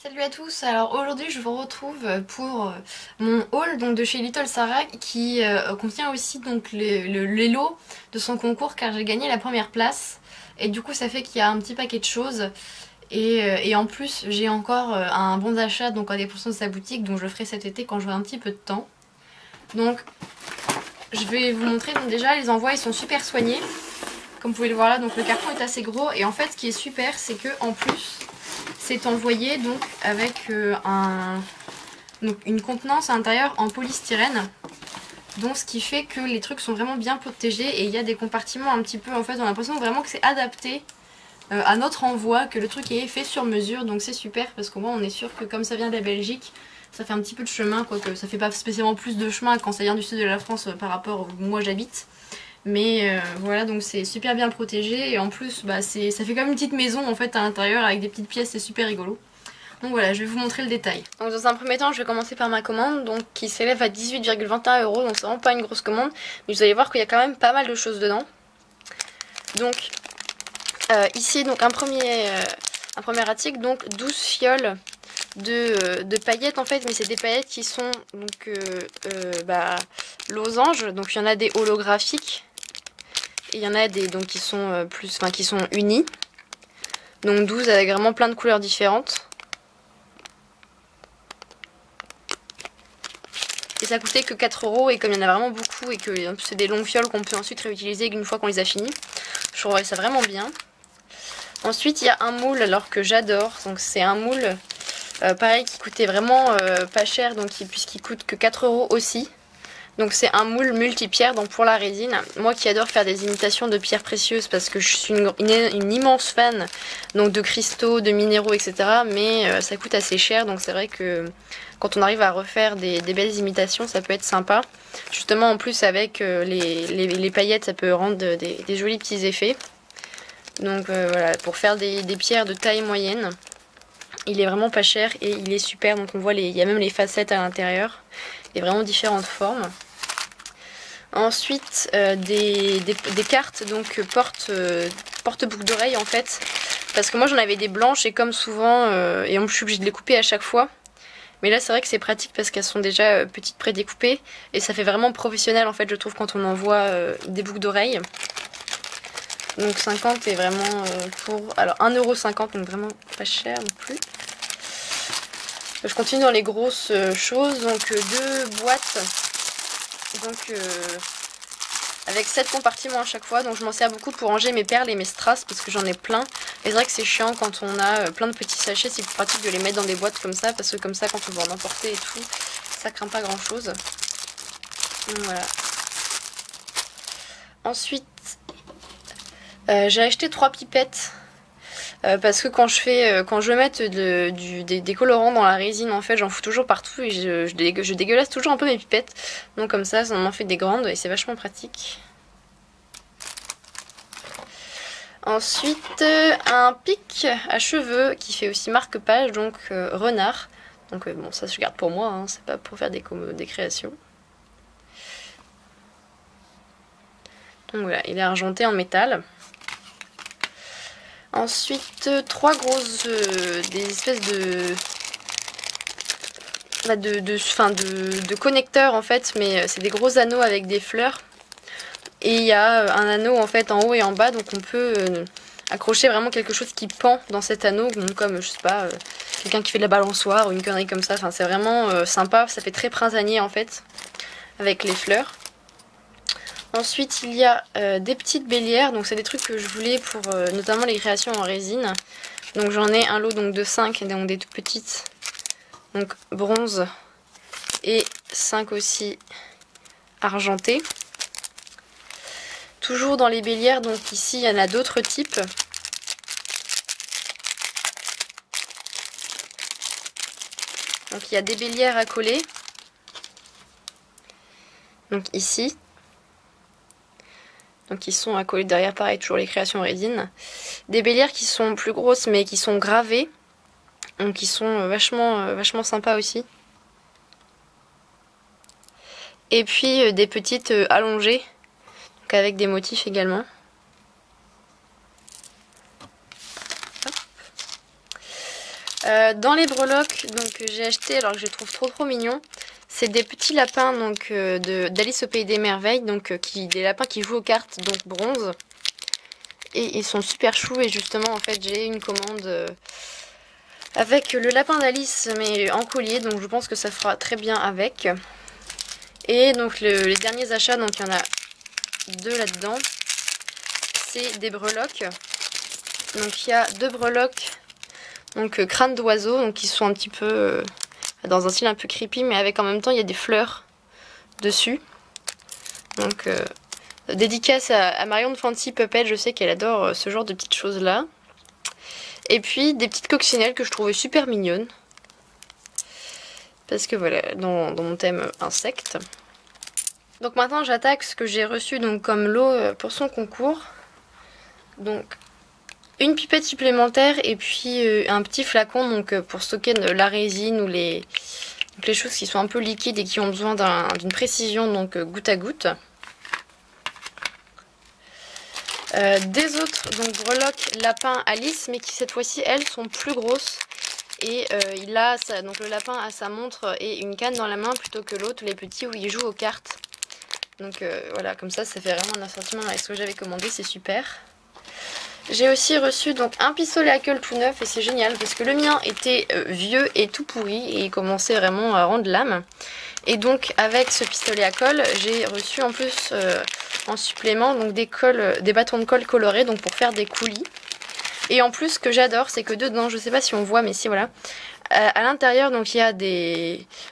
Salut à tous, alors aujourd'hui je vous retrouve pour mon haul donc, de chez Little Sarah qui contient aussi donc les lots de son concours car j'ai gagné la première place et du coup ça fait qu'il y a un petit paquet de choses et en plus j'ai encore un bon d'achat donc à 10% de sa boutique donc je le ferai cet été quand j'aurai un petit peu de temps. Donc je vais vous montrer, donc déjà les envois ils sont super soignés comme vous pouvez le voir là, donc le carton est assez gros et en fait ce qui est super c'est que en plus c'est envoyé donc avec une contenance à l'intérieur en polystyrène. Donc ce qui fait que les trucs sont vraiment bien protégés et il y a des compartiments un petit peu, en fait on a l'impression vraiment que c'est adapté à notre envoi, que le truc est fait sur mesure, donc c'est super parce qu'au moins on est sûr que comme ça vient de la Belgique, ça fait un petit peu de chemin, quoique ça fait pas spécialement plus de chemin quand ça vient du sud de la France par rapport où moi j'habite. Mais voilà, donc c'est super bien protégé et en plus bah, ça fait comme une petite maison en fait à l'intérieur avec des petites pièces, c'est super rigolo. Donc voilà, je vais vous montrer le détail. Donc dans un premier temps, je vais commencer par ma commande donc qui s'élève à 18,21 €, donc c'est vraiment pas une grosse commande, mais vous allez voir qu'il y a quand même pas mal de choses dedans. Donc ici donc un premier article, donc 12 fioles de paillettes en fait, mais c'est des paillettes qui sont donc losanges, donc il y en a des holographiques. Il y en a des donc qui sont qui sont unis. Donc 12 avec vraiment plein de couleurs différentes. Et ça coûtait que 4 € et comme il y en a vraiment beaucoup et que c'est des longues fioles qu'on peut ensuite réutiliser une fois qu'on les a finis, je trouverais ça vraiment bien. Ensuite il y a un moule alors que j'adore, donc c'est un moule pareil qui coûtait vraiment pas cher donc puisqu'il coûte que 4 € aussi. Donc c'est un moule multi-pierre donc pour la résine. Moi qui adore faire des imitations de pierres précieuses parce que je suis une immense fan donc de cristaux, de minéraux etc. Mais ça coûte assez cher donc c'est vrai que quand on arrive à refaire des belles imitations ça peut être sympa. Justement en plus avec les paillettes ça peut rendre des jolis petits effets. Donc voilà, pour faire des pierres de taille moyenne. Il est vraiment pas cher et il est super, donc on voit il y a même les facettes à l'intérieur. Il y a vraiment différentes formes. Ensuite des cartes donc porte-boucle d'oreille en fait. Parce que moi j'en avais des blanches et comme souvent, et je suis obligée de les couper à chaque fois. Mais là c'est vrai que c'est pratique parce qu'elles sont déjà petites prédécoupées. Et ça fait vraiment professionnel en fait je trouve quand on envoie des boucles d'oreilles. Donc 50 est vraiment pour... Alors 1,50 €, donc vraiment pas cher non plus. Je continue dans les grosses choses, donc 2 boîtes, donc avec 7 compartiments à chaque fois, donc je m'en sers beaucoup pour ranger mes perles et mes strass parce que j'en ai plein. Et c'est vrai que c'est chiant quand on a plein de petits sachets, c'est plus pratique de les mettre dans des boîtes comme ça parce que comme ça quand on va en emporter et tout, ça craint pas grand chose. Donc voilà. Ensuite, j'ai acheté 3 pipettes. Parce que quand je veux mettre des colorants dans la résine en fait j'en fous toujours partout et je dégueulasse toujours un peu mes pipettes. Donc comme ça en fait des grandes et c'est vachement pratique. Ensuite un pic à cheveux qui fait aussi marque-page, donc renard. Donc bon ça je garde pour moi, hein, c'est pas pour faire des créations. Donc voilà, il est argenté en métal. Ensuite, 3 grosses, des espèces de connecteurs en fait, mais c'est des gros anneaux avec des fleurs. Et il y a un anneau en fait en haut et en bas, donc on peut accrocher vraiment quelque chose qui pend dans cet anneau, comme je sais pas, quelqu'un qui fait de la balançoire ou une connerie comme ça. Enfin, c'est vraiment sympa, ça fait très printanier en fait, avec les fleurs. Ensuite il y a des petites bélières, donc c'est des trucs que je voulais pour notamment les créations en résine. Donc j'en ai un lot donc de 5, donc des toutes petites, donc bronze et 5 aussi argentées. Toujours dans les bélières, donc ici il y en a d'autres types. Donc il y a des bélières à coller, donc ici. Donc ils sont à coller derrière, pareil, toujours les créations en résine. Des bélières qui sont plus grosses mais qui sont gravées. Donc qui sont vachement sympas aussi. Et puis des petites allongées. Donc avec des motifs également. Dans les breloques donc j'ai acheté, alors que je les trouve trop mignons, c'est des petits lapins donc d'Alice au Pays des Merveilles, donc des lapins qui jouent aux cartes, donc bronze. Et ils sont super choux et justement en fait j'ai une commande avec le lapin d'Alice mais en collier, donc je pense que ça fera très bien avec. Et donc les derniers achats, donc il y en a 2 là-dedans, c'est des breloques. Donc il y a 2 breloques, donc crâne d'oiseau, donc qui sont un petit peu dans un style un peu creepy, mais avec en même temps il y a des fleurs dessus. Donc dédicace à Marion de Fancy Puppet, je sais qu'elle adore ce genre de petites choses là. Et puis des petites coccinelles que je trouvais super mignonnes. Parce que voilà, dans mon thème insectes. Donc maintenant j'attaque ce que j'ai reçu donc comme lot pour son concours. Donc une pipette supplémentaire et puis un petit flacon donc pour stocker la résine ou les choses qui sont un peu liquides et qui ont besoin d'une précision, donc goutte à goutte. Des autres donc breloques lapin Alice, mais qui cette fois-ci elles sont plus grosses. Et il a donc le lapin a sa montre et une canne dans la main plutôt que l'autre, les petits, où il joue aux cartes. Donc voilà, comme ça fait vraiment un assortiment avec ce que j'avais commandé, c'est super. J'ai aussi reçu donc un pistolet à colle tout neuf et c'est génial parce que le mien était vieux et tout pourri et il commençait vraiment à rendre l'âme. Et donc avec ce pistolet à colle, j'ai reçu en plus en supplément donc des bâtons de colle colorés, donc pour faire des coulis. Et en plus ce que j'adore, c'est que dedans, je sais pas si on voit mais si voilà, à l'intérieur donc il y a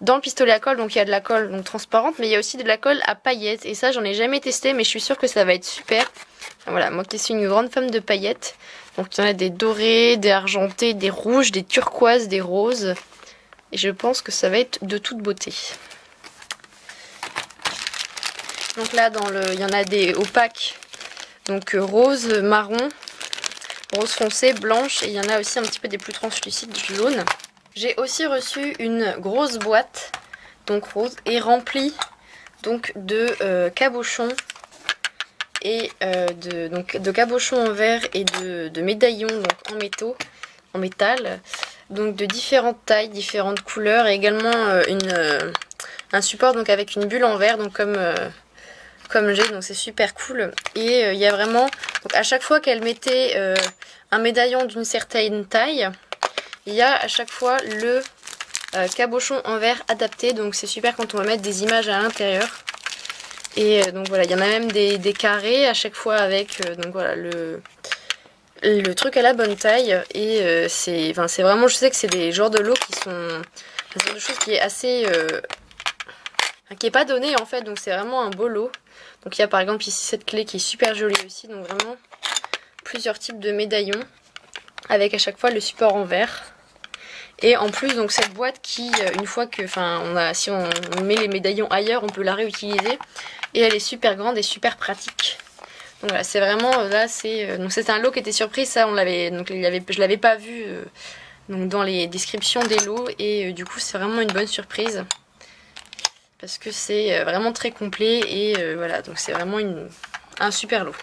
dans le pistolet à colle, donc il y a de la colle donc transparente, mais il y a aussi de la colle à paillettes. Et ça j'en ai jamais testé, mais je suis sûre que ça va être super. Voilà, moi qui suis une grande femme de paillettes, donc il y en a des dorés, des argentés, des rouges, des turquoises, des roses. Et je pense que ça va être de toute beauté. Donc là il y en a des opaques, donc rose, marron, rose foncé, blanche, et il y en a aussi un petit peu des plus translucides, du jaune. J'ai aussi reçu une grosse boîte, donc rose, et remplie donc de cabochons et de cabochons en verre et de médaillons donc en métal, donc de différentes tailles, différentes couleurs, et également un support donc avec une bulle en verre, donc comme j'ai, donc c'est super cool. Et il y a vraiment, donc à chaque fois qu'elle mettait un médaillon d'une certaine taille, il y a à chaque fois le cabochon en verre adapté, donc c'est super quand on va mettre des images à l'intérieur. Et donc voilà, il y en a même des carrés à chaque fois avec donc voilà le truc à la bonne taille. Et c'est vraiment, je sais que c'est des genres de lots qui sont un genre de chose qui est assez qui est pas donné en fait, donc c'est vraiment un beau lot. Donc il y a par exemple ici cette clé qui est super jolie aussi, donc vraiment plusieurs types de médaillons avec à chaque fois le support en verre. Et en plus donc cette boîte qui une fois que si on met les médaillons ailleurs, on peut la réutiliser, et elle est super grande et super pratique. Donc voilà, c'est vraiment là donc c'était un lot qui était surprise, ça je l'avais pas vu donc dans les descriptions des lots, et du coup c'est vraiment une bonne surprise parce que c'est vraiment très complet. Et voilà, donc c'est vraiment un super lot.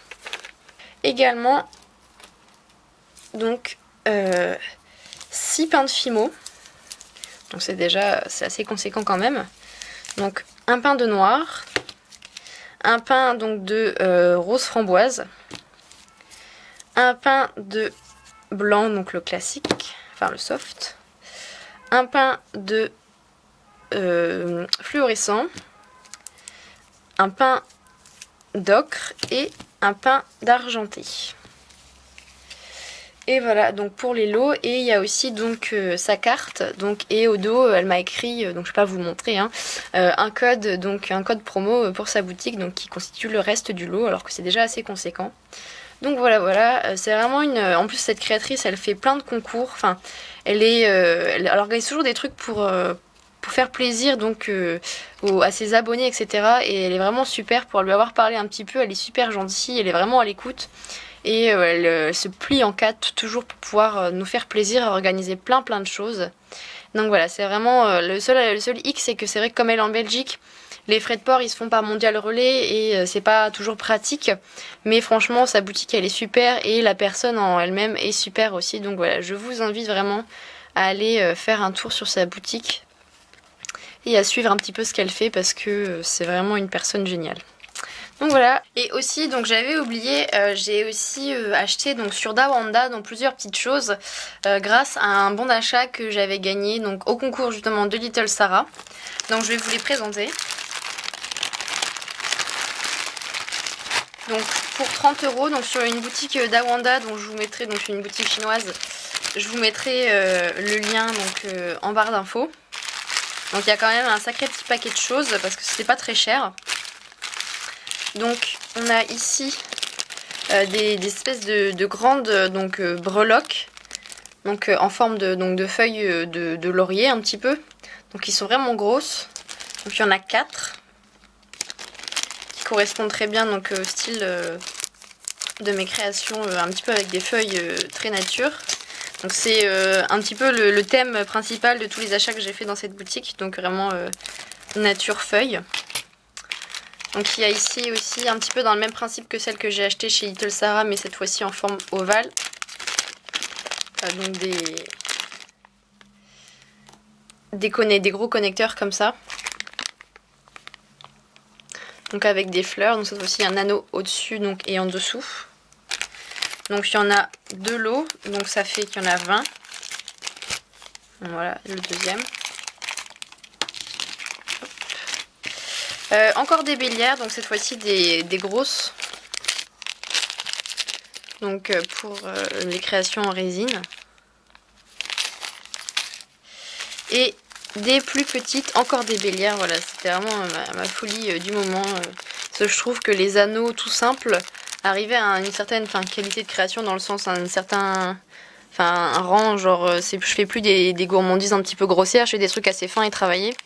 Également donc 6 pains de Fimo, donc c'est assez conséquent quand même. Donc un pain de noir, un pain donc de rose framboise, un pain de blanc, donc le classique, enfin le soft, un pain de fluorescent, un pain d'ocre et un pain d'argenté. Et voilà donc pour les lots. Et il y a aussi donc sa carte, donc, et au dos elle m'a écrit, donc je vais pas vous le montrer hein, un code promo pour sa boutique, donc qui constitue le reste du lot alors que c'est déjà assez conséquent. Donc voilà, c'est vraiment en plus cette créatrice elle fait plein de concours, enfin elle organise toujours des trucs pour faire plaisir donc à ses abonnés, etc. Et elle est vraiment super. Pour lui avoir parlé un petit peu, elle est super gentille, elle est vraiment à l'écoute. Et elle se plie en quatre toujours pour pouvoir nous faire plaisir à organiser plein de choses. Donc voilà, c'est vraiment le seul hic, c'est que c'est vrai que comme elle est en Belgique, les frais de port ils se font par Mondial Relais et c'est pas toujours pratique. Mais franchement sa boutique elle est super et la personne en elle-même est super aussi. Donc voilà, je vous invite vraiment à aller faire un tour sur sa boutique et à suivre un petit peu ce qu'elle fait parce que c'est vraiment une personne géniale. Donc voilà, et aussi donc j'avais oublié, j'ai aussi acheté donc sur Dawanda donc plusieurs petites choses grâce à un bon d'achat que j'avais gagné donc au concours justement de Little Sarah. Donc je vais vous les présenter. Donc pour 30 €, donc sur une boutique Dawanda, donc je vous mettrai, donc une boutique chinoise, je vous mettrai le lien donc en barre d'infos. Donc il y a quand même un sacré petit paquet de choses parce que c'était pas très cher. Donc on a ici des espèces de grandes donc, breloques, donc en forme de feuilles de laurier un petit peu. Donc ils sont vraiment grosses. Donc il y en a 4 qui correspondent très bien donc au style de mes créations, un petit peu avec des feuilles très nature. Donc c'est un petit peu le thème principal de tous les achats que j'ai fait dans cette boutique. Donc vraiment nature feuille. Donc il y a ici aussi un petit peu dans le même principe que celle que j'ai achetée chez Little Sarah, mais cette fois-ci en forme ovale. Donc des gros connecteurs comme ça. Donc avec des fleurs, donc cette fois-ci un anneau au-dessus donc et en dessous. Donc il y en a 2 lots, donc ça fait qu'il y en a 20. Donc, voilà le deuxième. Encore des bélières, donc cette fois-ci des grosses. Donc pour les créations en résine. Et des plus petites, encore des bélières, voilà, c'était vraiment ma folie du moment. Parce que je trouve que les anneaux tout simples arrivaient à une certaine qualité de création, dans le sens un certain... un rang, genre je fais plus des gourmandises un petit peu grossières, je fais des trucs assez fins et travaillés.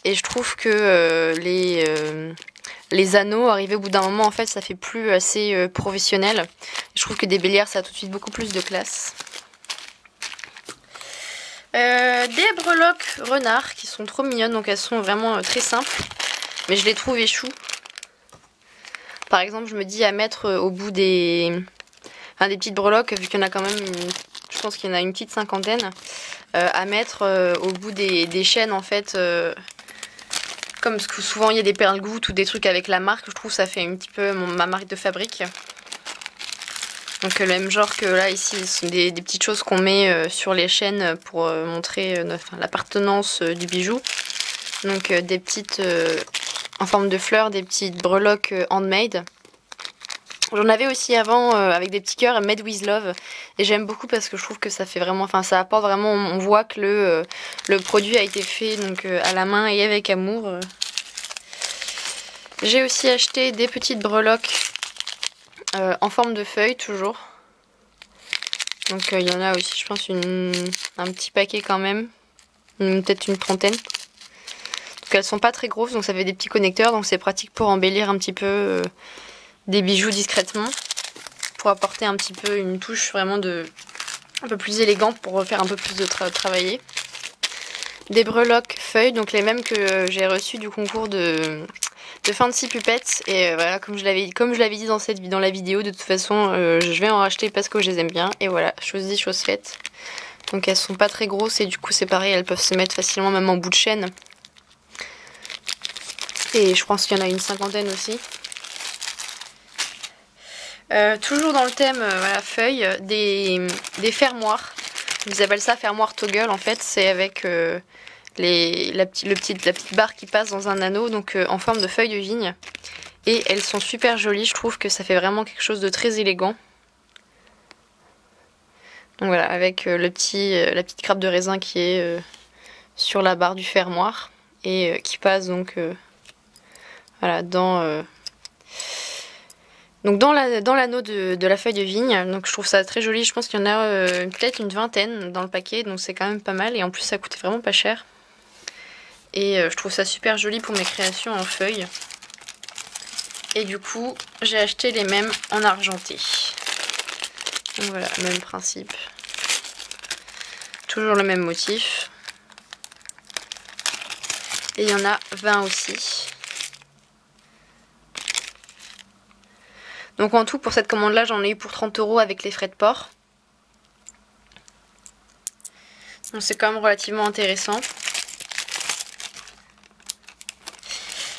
Et je trouve que les anneaux arrivés au bout d'un moment, en fait, ça fait plus assez professionnel. Je trouve que des bélières, ça a tout de suite beaucoup plus de classe. Des breloques renards qui sont trop mignonnes, donc elles sont vraiment très simples. Mais je les trouve échoues. Par exemple, je me dis à mettre au bout des petites breloques, vu qu'il y en a quand même, je pense qu'il y en a une petite cinquantaine, à mettre au bout des chaînes en fait. Comme souvent il y a des perles gouttes ou des trucs avec la marque, je trouve que ça fait un petit peu ma marque de fabrique. Donc le même genre que là ici, ce sont des petites choses qu'on met sur les chaînes pour montrer l'appartenance du bijou. Donc des petites en forme de fleurs, des petites breloques handmade. J'en avais aussi avant avec des petits cœurs made with love et j'aime beaucoup parce que je trouve que ça fait vraiment, ça apporte vraiment, on voit que le produit a été fait donc à la main et avec amour. J'ai aussi acheté des petites breloques en forme de feuilles toujours. Donc il y en a aussi je pense un petit paquet quand même, peut-être une trentaine. Donc elles sont pas très grosses, donc ça fait des petits connecteurs, donc c'est pratique pour embellir un petit peu des bijoux discrètement, pour apporter un petit peu une touche vraiment un peu plus élégante pour faire un peu plus de travailler. Des breloques feuilles, donc les mêmes que j'ai reçues du concours de Fancy Pupettes. Et voilà, comme je l'avais dit dans la vidéo, de toute façon je vais en racheter parce que je les aime bien. Et voilà, chose dit, chose faite. Donc elles sont pas très grosses et du coup c'est pareil, elles peuvent se mettre facilement même en bout de chaîne. Et je pense qu'il y en a une cinquantaine aussi. Toujours dans le thème feuilles, des fermoirs. Ils appellent ça fermoir toggle en fait. C'est avec la petite barre qui passe dans un anneau, donc en forme de feuille de vigne. Et elles sont super jolies, je trouve que ça fait vraiment quelque chose de très élégant. Donc voilà, avec la petite grappe de raisin qui est sur la barre du fermoir et qui passe donc voilà dans l'anneau de la feuille de vigne. Donc je trouve ça très joli, je pense qu'il y en a peut-être une vingtaine dans le paquet, donc c'est quand même pas mal et en plus ça coûtait vraiment pas cher. Et je trouve ça super joli pour mes créations en feuilles. Et du coup j'ai acheté les mêmes en argenté. Donc voilà, même principe. Toujours le même motif. Et il y en a 20 aussi. Donc en tout pour cette commande là j'en ai eu pour 30 € avec les frais de port. Donc c'est quand même relativement intéressant.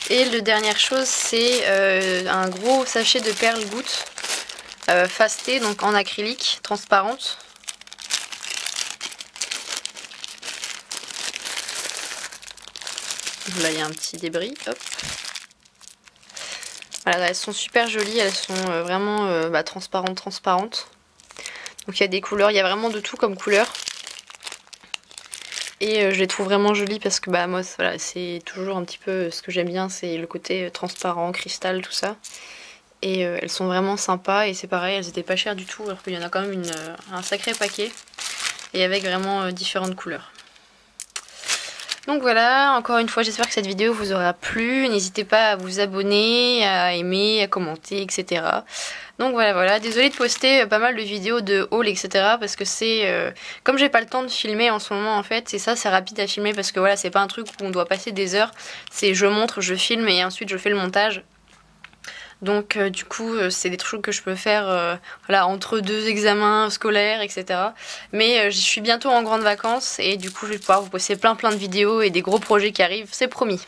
Et la dernière chose, c'est un gros sachet de perles gouttes fastées, donc en acrylique, transparente. Là il y a un petit débris, hop. Voilà, elles sont super jolies, elles sont vraiment transparentes. Donc il y a des couleurs, il y a vraiment de tout comme couleur. Et je les trouve vraiment jolies parce que moi voilà, c'est toujours un petit peu ce que j'aime bien, c'est le côté transparent, cristal, tout ça. Et elles sont vraiment sympas et c'est pareil, elles étaient pas chères du tout alors qu'il y en a quand même un sacré paquet. Et avec vraiment différentes couleurs. Donc voilà, encore une fois j'espère que cette vidéo vous aura plu, n'hésitez pas à vous abonner, à aimer, à commenter, etc. Donc voilà, désolée de poster pas mal de vidéos de haul, etc. parce que c'est, comme j'ai pas le temps de filmer en ce moment en fait, c'est rapide à filmer parce que voilà, c'est pas un truc où on doit passer des heures, c'est je montre, je filme et ensuite je fais le montage. Donc du coup c'est des trucs que je peux faire voilà, entre 2 examens scolaires, etc. Mais je suis bientôt en grandes vacances et du coup je vais pouvoir vous poster plein de vidéos et des gros projets qui arrivent, c'est promis.